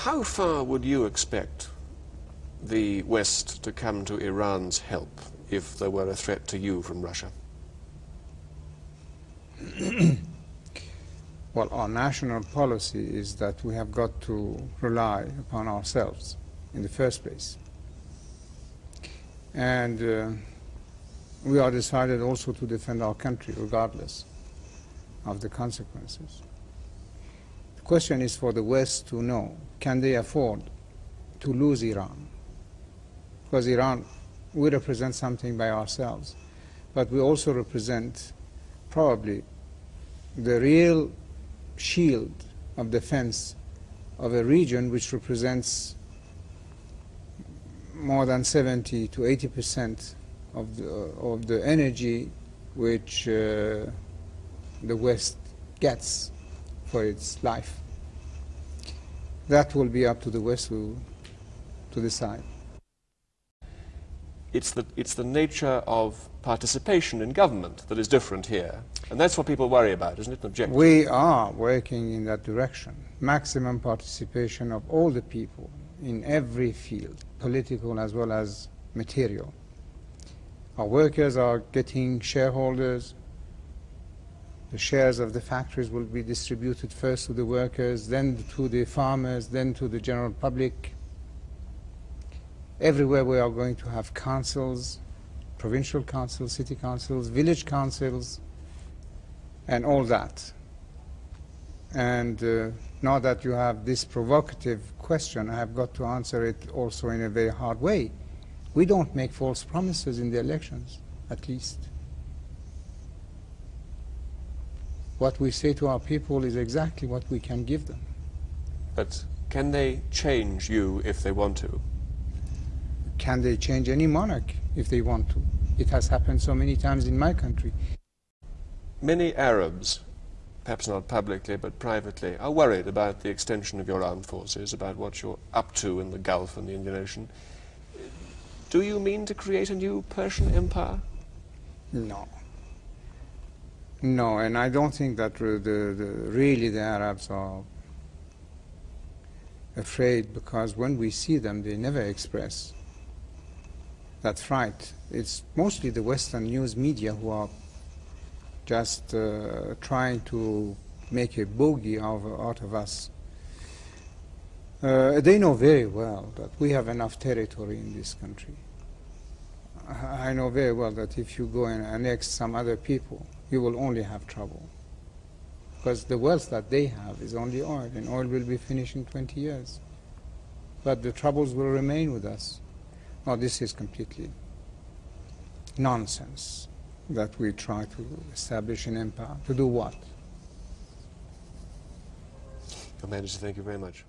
How far would you expect the West to come to Iran's help if there were a threat to you from Russia? Well, our national policy is that we have got to rely upon ourselves in the first place. And we are decided also to defend our country regardless of the consequences. The question is for the West to know, can they afford to lose Iran? Because Iran, we represent something by ourselves, but we also represent probably the real shield of defense of a region which represents more than 70 to 80% of the energy which the West gets for its life. That will be up to the West to decide. It's the nature of participation in government that is different here. And that's what people worry about, isn't it, an objection? We are working in that direction. Maximum participation of all the people in every field, political as well as material. Our workers are getting shareholders. The shares of the factories will be distributed first to the workers, then to the farmers, then to the general public. Everywhere we are going to have councils, provincial councils, city councils, village councils, and all that. And now that you have this provocative question, I have got to answer it also in a very hard way. We don't make false promises in the elections, at least. What we say to our people is exactly what we can give them. But can they change you if they want to? Can they change any monarch if they want to? It has happened so many times in my country. Many Arabs, perhaps not publicly but privately, are worried about the extension of your armed forces, about what you're up to in the Gulf and the Indian Ocean. Do you mean to create a new Persian empire? No. No, and I don't think that really the Arabs are afraid, because when we see them, they never express that fright. It's mostly the Western news media who are just trying to make a bogey out of us. They know very well that we have enough territory in this country. I know very well that if you go and annex some other people, you will only have trouble. Because the wealth that they have is only oil, and oil will be finished in 20 years. But the troubles will remain with us. Now, this is completely nonsense that we try to establish an empire. To do what? Your Majesty, thank you very much.